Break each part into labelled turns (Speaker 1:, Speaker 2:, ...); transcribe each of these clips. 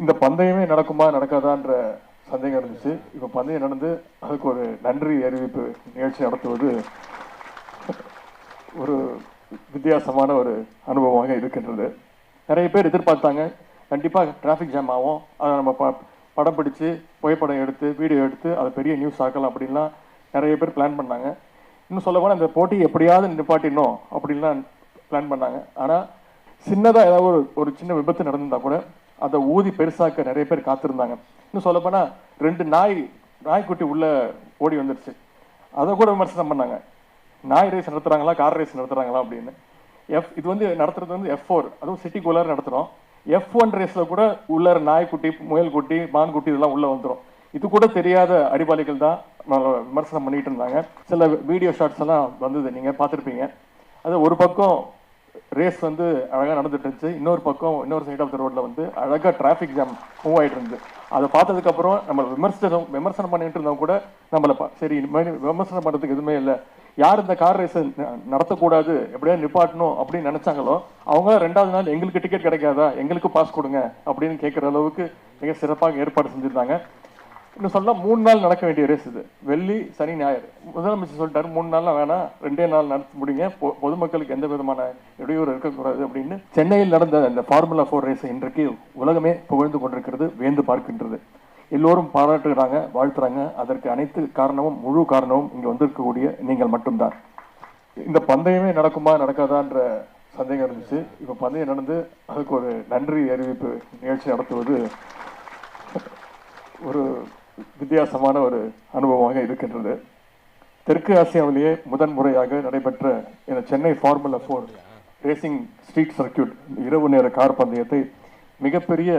Speaker 1: இந்த பந்தயமே நடக்குமா நடக்காதான்ற சந்தேகம் இருந்துச்சு. இப்போ பந்தயம் நடந்து அதுக்கு ஒரு நன்றி அறிவிப்பு நிகழ்ச்சி நடத்துவது ஒரு வித்தியாசமான ஒரு அனுபவமாக இருக்கின்றது. நிறைய பேர் எதிர்பார்த்தாங்க கண்டிப்பாக டிராஃபிக் ஜாம் ஆகும், அதை நம்ம படம் பிடிச்சு புகைப்படம் எடுத்து வீடியோ எடுத்து அதை பெரிய நியூஸ் ஆக்கலாம் அப்படின்லாம் நிறைய பேர் பிளான் பண்ணாங்க. இன்னும் சொல்ல போனால் இந்த போட்டி எப்படியாவது நிப்பாட்டிடணும் அப்படின்லாம் பிளான் பண்ணாங்க. ஆனால் சின்னதாக ஏதாவது ஒரு சின்ன விபத்து நடந்திருந்தா கூட அதை ஊதி பெருசாக்க நிறைய பேர் காத்திருந்தாங்க. இன்னும் சொல்லப்போனால் 2 நாய்க்குட்டி உள்ள ஓடி வந்துருச்சு. அதை கூட விமர்சனம் பண்ணாங்க. நாய் ரேஸ் நடத்துகிறாங்களா கார் ரேஸ் நடத்துகிறாங்களா அப்படின்னு. இது வந்து நடத்துறது வந்து F4, அதுவும் சிட்டிக்குள்ளார நடத்துகிறோம். F1 ரேஸில் கூட உள்ள நாய்க்குட்டி முயல் குட்டி மான்குட்டி இதெல்லாம் உள்ளே வந்துடும். இது கூட தெரியாத அடிபாளிகள் தான் விமர்சனம் பண்ணிட்டு இருந்தாங்க. சில வீடியோ ஷாட்ஸ் எல்லாம் வந்தது, நீங்கள் பார்த்துருப்பீங்க. அது ஒரு பக்கம் ரேஸ் வந்து அழகாக நடந்துட்டு இருந்துச்சு, இன்னொரு பக்கம் இன்னொரு சைட் ஆஃப் த ரோட்ல வந்து அழகாக டிராஃபிக் ஜாம் மூவ் ஆகிட்டு இருந்தது. அதை பார்த்ததுக்கப்புறம் நம்ம விமர்சனம் பண்ணிட்டு இருந்தவங்க கூட நம்மளை சரி இனிமேல் விமர்சனம் பண்ணுறதுக்கு எதுவுமே இல்லை, யார் இந்த கார் ரேஸை நடத்தக்கூடாது எப்படியா நிப்பாட்டணும் அப்படின்னு நினைச்சாங்களோ அவங்க 2வது நாள் எங்களுக்கு டிக்கெட் கிடைக்காதா, எங்களுக்கு பாஸ் கொடுங்க அப்படின்னு கேட்குற அளவுக்கு மிக சிறப்பாக ஏற்பாடு செஞ்சுருந்தாங்க. இன்னும் சொல்ல 3 நாள் நடக்க வேண்டிய ரேஸ் இது. வெள்ளி சனி ஞாயிறு. முதலமைச்சர் சொல்லிட்டாரு 3 நாள்லாம் வேணாம், 2 நாள் நடத்தி முடிங்க, பொதுமக்களுக்கு எந்த விதமான இடையூறு இருக்கக்கூடாது அப்படின்னு. சென்னையில் நடந்த இந்த ஃபார்முலா 4 ரேஸை இன்றைக்கு உலகமே புகழ்ந்து கொண்டிருக்கிறது, வியந்து பார்க்கின்றது. எல்லோரும் பாராட்டுகிறாங்க, வாழ்த்துறாங்க. அதற்கு அனைத்து காரணமும் முழு காரணமும் இங்கே வந்திருக்கக்கூடிய நீங்கள் மட்டும்தான். இந்த பந்தயமே நடக்குமா நடக்காதான்ற சந்தேகம் இருந்துச்சு. இப்போ பந்தயம் நடந்து அதுக்கு ஒரு நன்றி அறிவிப்பு நிகழ்ச்சி நடத்துவது ஒரு வித்தியாசமான ஒரு அனுபவமாக இருக்கின்றது. தெற்கு ஆசியாவிலேயே முதன்முறையாக நடைபெற்ற இந்த Chennai formula 4 racing street circuit இரவு நேர கார் பந்தயத்தை மிகப்பெரிய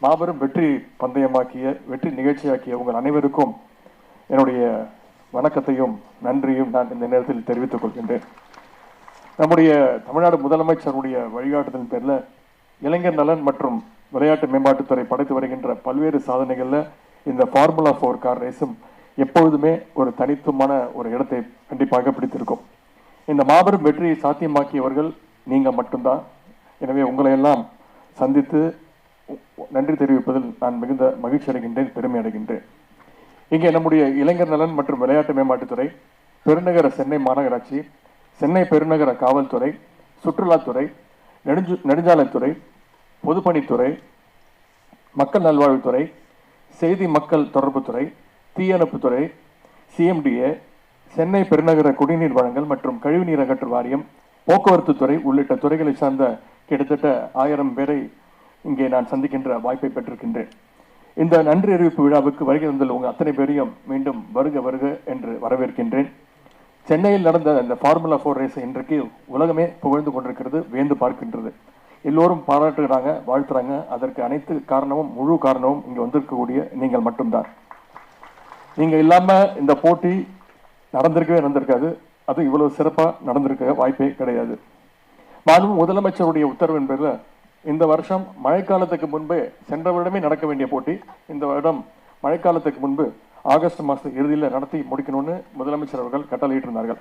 Speaker 1: மாபெரும் வெற்றி பந்தயமாக்கிய வெற்றி நிகழ்ச்சியாக்கிய உங்கள் அனைவருக்கும் என்னுடைய வணக்கத்தையும் நன்றியும் நான் இந்த நேரத்தில் தெரிவித்துக் கொள்கின்றேன். நம்முடைய தமிழ்நாடு முதலமைச்சருடைய வழிகாட்டுதல் பேரில் இளைஞர் நலன் மற்றும் விளையாட்டு மேம்பாட்டுத்துறை படைத்து வருகின்ற பல்வேறு சாதனைகளில் இந்த ஃபார்முலா 4 கார் ரேஸும் எப்பொழுதுமே ஒரு தனித்துவமான ஒரு இடத்தை கண்டிப்பாக பிடித்திருக்கும். இந்த மாபெரும் வெற்றியை சாத்தியமாக்கியவர்கள் நீங்கள் மட்டும்தான். எனவே உங்களை எல்லாம் சந்தித்து நன்றி தெரிவிப்பதில் நான் மிகுந்த மகிழ்ச்சி அடைகின்றேன், பெருமை அடைகின்றேன். இங்கே நம்முடைய இளைஞர் நலன் மற்றும் விளையாட்டு மேம்பாட்டுத்துறை, பெருநகர சென்னை மாநகராட்சி, சென்னை பெருநகர காவல்துறை, சுற்றுலாத்துறை, நெடுஞ்சாலைத்துறை, பொதுப்பணித்துறை, மக்கள் நல்வாழ்வுத்துறை, செய்தி மக்கள் தொடர்புத்துறை, தீயணைப்புத்துறை, CMDA, சென்னை பெருநகர குடிநீர் வழங்கல் மற்றும் கழிவுநீர் அகற்று வாரியம், போக்குவரத்து துறை உள்ளிட்ட துறைகளை சார்ந்த கிட்டத்தட்ட 1000 பேரை இங்கே நான் சந்திக்கின்ற வாய்ப்பை பெற்றிருக்கின்றேன். இந்த நன்றி அறிவிப்பு விழாவுக்கு வருகை தந்துள்ள உங்கள் அத்தனை பேரையும் மீண்டும் வருக வருக என்று வரவேற்கின்றேன். சென்னையில் நடந்த இந்த ஃபார்முலா 4 ரேஸை இன்றைக்கு உலகமே புகழ்ந்து கொண்டிருக்கிறது, வியந்து பார்க்கின்றது. எல்லோரும் பாராட்டுகிறாங்க, வாழ்த்துறாங்க. அதற்கு அனைத்து காரணமும் முழு காரணமும் இங்கே வந்திருக்கக்கூடிய நீங்கள் மட்டும்தான். நீங்கள் இல்லாமல் இந்த போட்டி நடந்திருக்காது. அது இவ்வளவு சிறப்பாக நடந்திருக்க வாய்ப்பே கிடையாது. மாண்புமிகு முதலமைச்சருடைய உத்தரவின் பேரில் இந்த வருஷம் மழைக்காலத்துக்கு முன்பே, சென்ற வருடமே நடக்க வேண்டிய போட்டி இந்த வருடம் மழைக்காலத்துக்கு முன்பு ஆகஸ்ட் மாத இறுதியில் நடத்தி முடிக்கணும்னு முதலமைச்சர் அவர்கள் கட்டளையிட்டிருந்தார்கள்.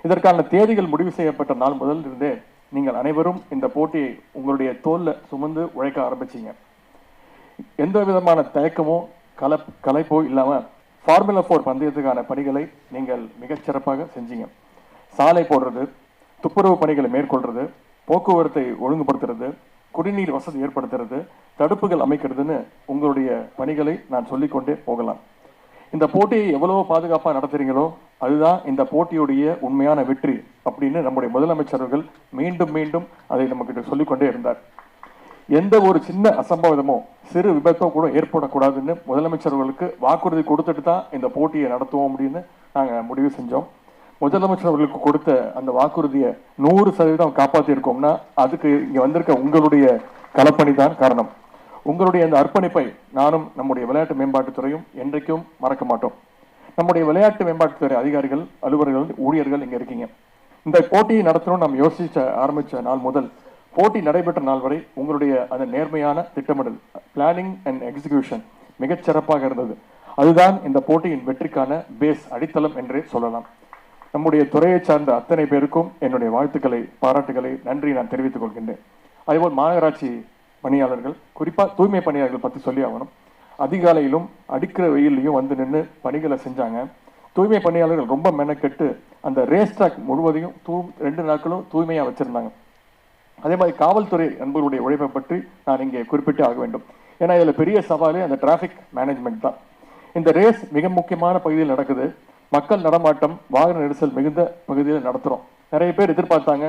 Speaker 1: இதற்கான தேதிகள் முடிவு செய்யப்பட்ட நாள் முதல் இருந்தே நீங்கள் அனைவரும் இந்த போட்டியை உங்களுடைய தோல்ல சுமந்து உழைக்க ஆரம்பிச்சீங்க. எந்த விதமான தயக்கமோ கலைப்போ இல்லாமல் ஃபார்முலா 4 பந்தயத்துக்கான பணிகளை நீங்கள் மிகச்சிறப்பாக செஞ்சீங்க. சாலை போடுறது, துப்புரவு பணிகளை மேற்கொள்றது, போக்குவரத்தை ஒழுங்குபடுத்துறது, குடிநீர் வசதி ஏற்படுத்துறது, தடுப்புகள் அமைக்கிறதுன்னு உங்களுடைய பணிகளை நான் சொல்லிக்கொண்டே போகலாம். இந்த போட்டியை எவ்வளவு பாதுகாப்பாக நடத்துறீங்களோ அதுதான் இந்த போட்டியுடைய உண்மையான வெற்றி அப்படின்னு நம்முடைய முதலமைச்சர்கள் மீண்டும் மீண்டும் அதை நமக்கு சொல்லிக்கொண்டே இருந்தார். எந்த ஒரு சின்ன அசம்பாவிதமோ சிறு விபத்தோ கூட ஏற்படக்கூடாதுன்னு முதலமைச்சர்களுக்கு வாக்குறுதி கொடுத்துட்டு தான் இந்த போட்டியை நடத்துவோம் அப்படின்னு நாங்கள் முடிவு செஞ்சோம். முதலமைச்சர்களுக்கு கொடுத்த அந்த வாக்குறுதியை 100% காப்பாற்றியிருக்கோம்னா அதுக்கு இங்கே வந்திருக்க உங்களுடைய களப்பணி தான் காரணம். உங்களுடைய அந்த அர்ப்பணிப்பை நானும் நம்முடைய விளையாட்டு மேம்பாட்டுத்துறையும் என்றைக்கும் மறக்க மாட்டோம். நம்முடைய விளையாட்டு மேம்பாட்டுத்துறை அதிகாரிகள், அலுவலர்கள், ஊழியர்கள் இங்கே இருக்கீங்க. இந்த போட்டியை நடத்தணும்னு நம்ம ஆரம்பித்த நாள் முதல் போட்டி நடைபெற்ற நாள் வரை உங்களுடைய அந்த நேர்மையான திட்டமிடல், பிளானிங் அண்ட் எக்ஸிகியூஷன் மிகச்சிறப்பாக இருந்தது. அதுதான் இந்த போட்டியின் வெற்றிக்கான பேஸ், அடித்தளம் என்றே சொல்லலாம். நம்முடைய துறையை சார்ந்த அத்தனை பேருக்கும் என்னுடைய வாழ்த்துக்களை, பாராட்டுகளை, நன்றி நான் தெரிவித்துக் கொள்கின்றேன். அதேபோல் மாநகராட்சி பணியாளர்கள், குறிப்பாக தூய்மை பணியாளர்கள் பற்றி சொல்லி ஆகணும். அதிகாலையிலும் அடிக்கிற வெயிலையும் வந்து நின்று பணிகளை செஞ்சாங்க. தூய்மை பணியாளர்கள் ரொம்ப மெனக்கெட்டு அந்த ரேஸ் ட்ராக் முழுவதையும் 2 நாட்களும் தூய்மையாக வச்சுருந்தாங்க. அதே மாதிரி காவல்துறை நண்பர்களுடைய உழைப்பை பற்றி நான் இங்கே குறிப்பிட்டு ஆக வேண்டும். ஏன்னா இதில் பெரிய சவாலே அந்த டிராஃபிக் மேனேஜ்மெண்ட் தான். இந்த ரேஸ் மிக முக்கியமான பகுதியில் நடக்குது. மக்கள் நடமாட்டம், வாகன நெரிசல் மிகுந்த பகுதியில் நடத்துகிறோம். நிறைய பேர் எதிர்பார்த்தாங்க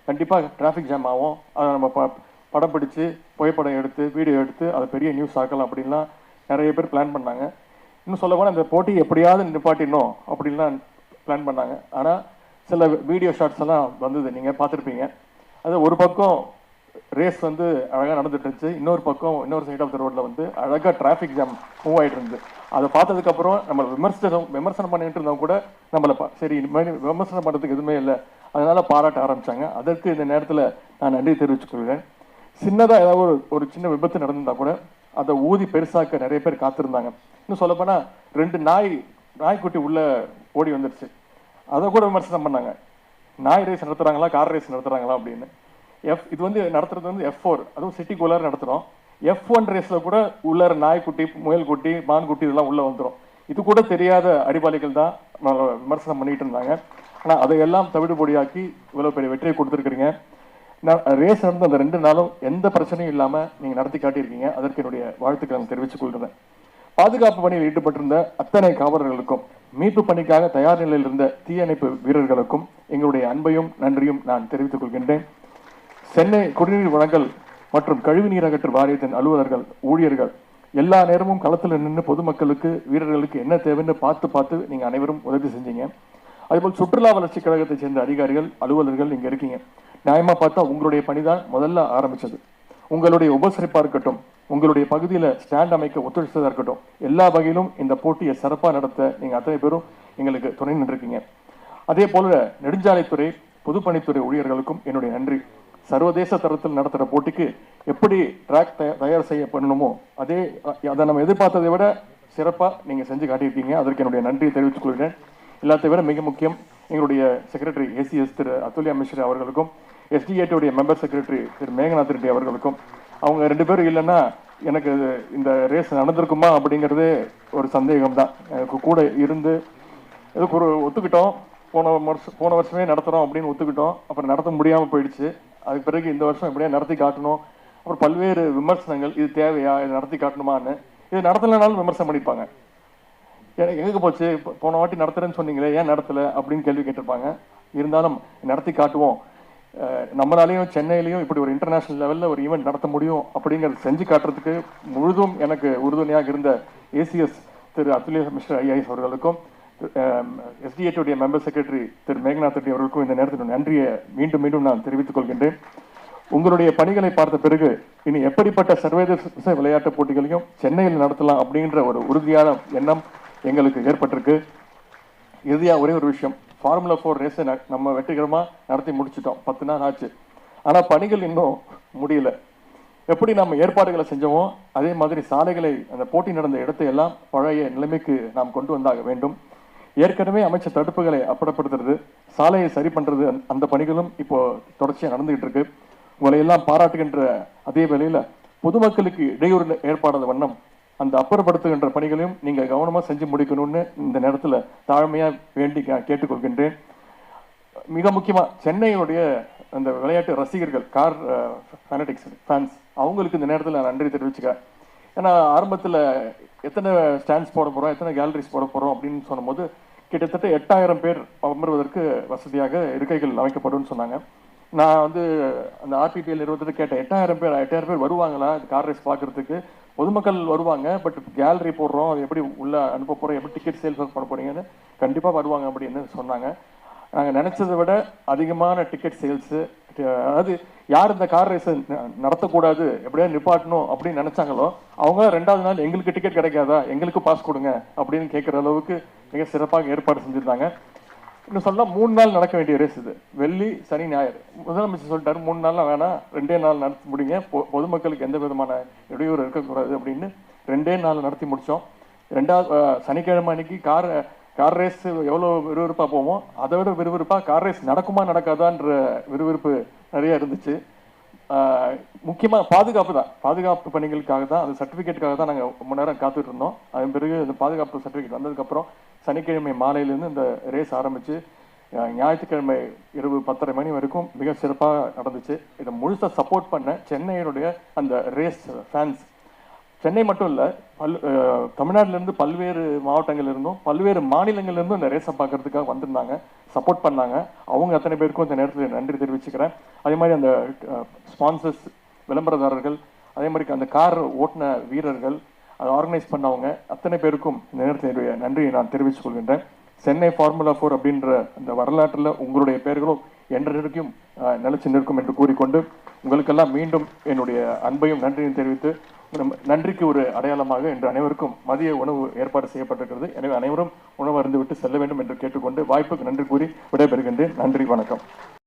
Speaker 1: கண்டிப்பாக டிராஃபிக் ஜாம் ஆகும், அதை நம்ம படம் பிடிச்சு புகைப்படம் எடுத்து வீடியோ எடுத்து அதை பெரிய நியூஸ் ஆக்கலாம் அப்படின்லாம் நிறைய பேர் பிளான் பண்ணாங்க. இன்னும் சொல்ல போனால் அந்த போட்டி எப்படியாவது நிப்பாட்டினோம் அப்படின்லாம் பிளான் பண்ணாங்க. ஆனால் சில வீடியோ ஷாட்ஸ் எல்லாம் வந்தது, நீங்கள் பார்த்துருப்பீங்க. அது ஒரு பக்கம் ரேஸ் வந்து அழகாக நடந்துட்டு இருந்துச்சு, இன்னொரு பக்கம் இன்னொரு சைட் ஆஃப் த ரோட்டில் வந்து அழகாக டிராஃபிக் ஜாம் மூவ் ஆகிட்டு இருந்தது. அதை பார்த்ததுக்கப்புறம் நம்ம விமர்சனம் பண்ணிட்டு இருந்தவங்க கூட நம்மளை சரி இனிமேல் விமர்சனம் பண்ணுறதுக்கு எதுவுமே இல்லை, அதனால பாராட்ட ஆரம்பித்தாங்க. அதற்கு இந்த நேரத்தில் நான் நன்றி தெரிவிச்சுக்கொள்கிறேன். சின்னதாக ஏதாவது ஒரு சின்ன விபத்து நடந்திருந்தால் கூட அதை ஊதி பெருசாக்க நிறைய பேர் காத்திருந்தாங்க. இன்னும் சொல்லப்போனால் 2 நாய்க்குட்டி உள்ளே ஓடி வந்துருச்சு, அதை கூட விமர்சனம் பண்ணாங்க. நாய் ரேஸ் நடத்துகிறாங்களா கார் ரேஸ் நடத்துகிறாங்களா அப்படின்னு. இது வந்து நடத்துறது வந்து F4, அதுவும் சிட்டிக்குள்ளார நடத்துகிறோம். F1 ரேஸில் கூட உள்ளார நாய்க்குட்டி, முயல்குட்டி, மான்குட்டி இதெல்லாம் உள்ளே வந்துடும். இது கூட தெரியாத அடிபாளிகள் தான் விமர்சனம் பண்ணிட்டு இருந்தாங்க. ஆனால் அதையெல்லாம் தவிடுபொடியாக்கி இவ்வளோ பெரிய வெற்றியை கொடுத்துருக்குறீங்க. ரேஸ் நடந்த அந்த 2 நாளும் எந்த பிரச்சனையும் இல்லாமல் நீங்கள் நடத்தி காட்டியிருக்கீங்க. அதற்கு என்னுடைய வாழ்த்துக்களை நான் தெரிவித்துக் கொள்கிறேன். பாதுகாப்பு பணியில் ஈடுபட்டிருந்த அத்தனை காவலர்களுக்கும், மீட்பு பணிக்காக தயார் நிலையில் இருந்த தீயணைப்பு வீரர்களுக்கும் எங்களுடைய அன்பையும் நன்றியும் நான் தெரிவித்துக் கொள்கின்றேன். சென்னை குடிநீர் வழங்கல் மற்றும் கழிவுநீர் அகற்று வாரியத்தின் அலுவலர்கள், ஊழியர்கள் எல்லா நேரமும் களத்தில் நின்று பொதுமக்களுக்கு, வீரர்களுக்கு என்ன தேவைன்னு பார்த்து நீங்கள் அனைவரும் உதவி செஞ்சீங்க. அதேபோல் சுற்றுலா வளர்ச்சி கழகத்தை சேர்ந்த அதிகாரிகள், அலுவலர்கள் இங்கே இருக்கீங்க. நியாயமா பார்த்தா உங்களுடைய பணிதான் முதல்ல ஆரம்பிச்சது. உங்களுடைய உபசரிப்பா இருக்கட்டும், உங்களுடைய பகுதியில் ஸ்டாண்ட் அமைக்க ஒத்துழைச்சதா இருக்கட்டும், எல்லா வகையிலும் இந்த போட்டியை சிறப்பாக நடத்த நீங்கள் அத்தனை பேரும் எங்களுக்கு துணை நின்றுருக்கீங்க. அதே போல நெடுஞ்சாலைத்துறை, பொதுப்பணித்துறை ஊழியர்களுக்கும் என்னுடைய நன்றி. சர்வதேச தரத்தில் நடத்துகிற போட்டிக்கு எப்படி ட்ராக் தயார் செய்ய பண்ணணுமோ அதை நம்ம எதிர்பார்த்ததை விட சிறப்பாக நீங்கள் செஞ்சு காட்டியிருக்கீங்க. அதற்கு என்னுடைய நன்றியை தெரிவித்துக் கொள்கிறேன். எல்லாத்தை விட மிக முக்கியம் எங்களுடைய செக்ரட்டரி ACS திரு அதுல்யா மிஸ்ரா அவர்களுக்கும், SDAT மெம்பர் செக்ரட்டரி திரு மேகநாத் ரெட்டி அவர்களுக்கும். அவங்க 2 பேரும் இல்லைன்னா எனக்கு இந்த ரேஸ் நடந்திருக்குமா அப்படிங்கிறதே ஒரு சந்தேகம் தான். எனக்கு கூட இருந்து எதுக்கு ஒத்துக்கிட்டோம், போன வருஷமே நடத்துகிறோம் அப்படின்னு ஒத்துக்கிட்டோம். அப்புறம் நடத்த முடியாமல் போயிடுச்சு. அதுக்கு பிறகு இந்த வருஷம் எப்படியா நடத்தி காட்டணும். அப்புறம் பல்வேறு விமர்சனங்கள், இது தேவையா, இது நடத்தி காட்டணுமான்னு. இது நடத்தலைனாலும் விமர்சனம் பண்ணியிருப்பாங்க. எங்கே போச்சு, போன வாட்டி நடத்துறேன்னு சொன்னீங்களே ஏன் நடத்தலை அப்படின்னு கேள்வி கேட்டிருப்பாங்க. இருந்தாலும் நடத்தி காட்டுவோம், நம்மளாலையும் சென்னையிலையும் இப்படி ஒரு இன்டர்நேஷனல் லெவலில் ஒரு ஈவெண்ட் நடத்த முடியும் அப்படிங்கிறது செஞ்சு காட்டுறதுக்கு முழுதும் எனக்கு உறுதுணையாக இருந்த ACS திரு அதுல்யா மிஸ்ரா IAS அவர்களுக்கும், SDAT மெம்பர் செக்ரட்டரி திரு மேகநாத் ரெட்டி அவர்களுக்கும் இந்த நேரத்தில் நன்றியை மீண்டும் நான் தெரிவித்துக் கொள்கின்றேன். உங்களுடைய பணிகளை பார்த்த பிறகு இனி எப்படிப்பட்ட சர்வதேச விளையாட்டு போட்டிகளையும் சென்னையில் நடத்தலாம் அப்படின்ற ஒரு உறுதியான எண்ணம் எங்களுக்கு ஏற்பட்டிருக்கு. இறுதியாக ஒரே ஒரு விஷயம், ஃபார்முலா 4 ரேஸை நம்ம வெற்றிகரமாக நடத்தி முடிச்சிட்டோம். 10 நாள் ஆச்சு. ஆனால் பணிகள் இன்னும் முடியல. எப்படி நம்ம ஏற்பாடுகளை செஞ்சோமோ அதே மாதிரி சாலைகளை, அந்த போட்டி நடந்த இடத்தை எல்லாம் பழைய நிலைமைக்கு நாம் கொண்டு வந்தாக வேண்டும். ஏற்கனவே அமைச்ச தடுப்புகளை அப்புறப்படுத்துறது, சாலையை சரி பண்ணுறது, அந்த பணிகளும் இப்போ தொடர்ச்சியாக நடந்துகிட்டு இருக்கு. உங்களை எல்லாம் பாராட்டுகின்ற அதே வேளையில் பொதுமக்களுக்கு இடையூறு ஏற்பாடாத வண்ணம் அந்த அப்புறப்படுத்துகின்ற பணிகளையும் நீங்கள் கவனமாக செஞ்சு முடிக்கணும்னு இந்த நேரத்தில் தாழ்மையாக வேண்டி கேட்டுக்கொள்கின்றேன். மிக முக்கியமாக சென்னையுடைய அந்த விளையாட்டு ரசிகர்கள், கார் ஃபேன்ஸ், அவங்களுக்கு இந்த நேரத்தில் நான் நன்றி தெரிவிச்சுக்கிறேன். ஏன்னா ஆரம்பத்தில் எத்தனை ஸ்டாண்ட்ஸ் போட போகிறோம், எத்தனை கேலரிஸ் போட போகிறோம் அப்படின்னு சொன்னபோது கிட்டத்தட்ட 8000 பேர் அமர்வதற்கு வசதியாக இருக்கைகள் அமைக்கப்படும் சொன்னாங்க. நான் வந்து அந்த RPTL நிறுவனத்தை கேட்டேன், 8000 பேர் வருவாங்களா கார் ரேஸ் பார்க்கறதுக்கு? பொதுமக்கள் வருவாங்க, பட் கேலரி போடுறோம், அது எப்படி உள்ள அனுப்ப போகிறோம், எப்படி டிக்கெட் சேல்ஸ் பண்ண போறீங்கன்னு. கண்டிப்பாக வருவாங்க அப்படின்னு சொன்னாங்க. நாங்கள் நினைச்சதை விட அதிகமான டிக்கெட் சேல்ஸு. அதாவது யார் இந்த கார் ரேஸை நடத்தக்கூடாது, எப்படியா நிப்பாட்டணும் அப்படின்னு நினைச்சாங்களோ அவங்க 2வது நாள் எங்களுக்கு டிக்கெட் கிடைக்காதா, எங்களுக்கு பாஸ் கொடுங்க அப்படின்னு கேட்குற அளவுக்கு மிக சிறப்பாக ஏற்பாடு செஞ்சுருந்தாங்க. இன்னும் சொல்லலாம் 3 நாள் நடக்க வேண்டிய ரேஸ் இது, வெள்ளி சனி ஞாயிறு. முதலமைச்சர் சொல்லிட்டாரு 3 நாள்லாம் வேணாம், 2 நாள் நடத்தி முடிங்க, பொதுமக்களுக்கு எந்த விதமான இடையூறு இருக்கக்கூடாது அப்படின்னு 2 நாள் நடத்தி முடித்தோம். 2வது சனிக்கிழமை அன்னைக்கு கார் ரேஸ் எவ்வளோ விறுவிறுப்பாக போவோம், அதை விட விறுவிறுப்பாக கார் ரேஸ் நடக்குமா நடக்காதான்ற விறுவிறுப்பு நிறைய இருந்துச்சு. முக்கியமாக பாதுகாப்பு பணிகளுக்காக தான், அந்த சர்டிஃபிகேட்டுக்காக தான் நாங்கள் ரொம்ப நேரம் காத்துட்டு இருந்தோம். அதன் பிறகு அந்த பாதுகாப்பு சர்டிஃபிகேட் வந்ததுக்கப்புறம் சனிக்கிழமை மாலையிலேருந்து இந்த ரேஸ் ஆரம்பித்து ஞாயிற்றுக்கிழமை இரவு 10:30 மணி வரைக்கும் மிக சிறப்பாக நடந்துச்சு. இதை முழுசாக சப்போர்ட் பண்ண சென்னையினுடைய அந்த ரேஸ் ஃபேன்ஸ், சென்னை மட்டும் இல்லை, தமிழ்நாட்டிலேருந்து பல்வேறு மாவட்டங்கள்லேருந்தும் பல்வேறு மாநிலங்கள்லேருந்தும் இந்த ரேஸை பார்க்கறதுக்காக வந்திருந்தாங்க, சப்போர்ட் பண்ணாங்க. அவங்க அத்தனை பேருக்கும் இந்த நேரத்தில் நன்றி தெரிவிச்சுக்கிறேன். அதே மாதிரி அந்த ஸ்பான்சர்ஸ், விளம்பரதாரர்கள், அதே மாதிரி அந்த கார் ஓட்டின வீரர்கள், அதை ஆர்கனைஸ் பண்ணவங்க அத்தனை பேருக்கும் இந்த நேரத்தில் என்னுடைய நன்றியை நான் தெரிவித்துக் கொள்கின்றேன். சென்னை ஃபார்முலா 4 அப்படின்ற அந்த வரலாற்றில் உங்களுடைய பெயர்களும் என்றைக்கும் நிலைச்சு நிற்கும் என்று கூறிக்கொண்டு உங்களுக்கெல்லாம் மீண்டும் என்னுடைய அன்பையும் நன்றியும் தெரிவித்து, நன்றிக்கு ஒரு அடையாளமாக இன்று அனைவருக்கும் மதிய உணவு ஏற்பாடு செய்யப்பட்டிருக்கிறது. எனவே அனைவரும் உணவு அருந்துவிட்டு செல்ல வேண்டும் என்று கேட்டுக்கொண்டு வாய்ப்புக்கு நன்றி கூறி விடைபெறுகின்றேன். நன்றி, வணக்கம்.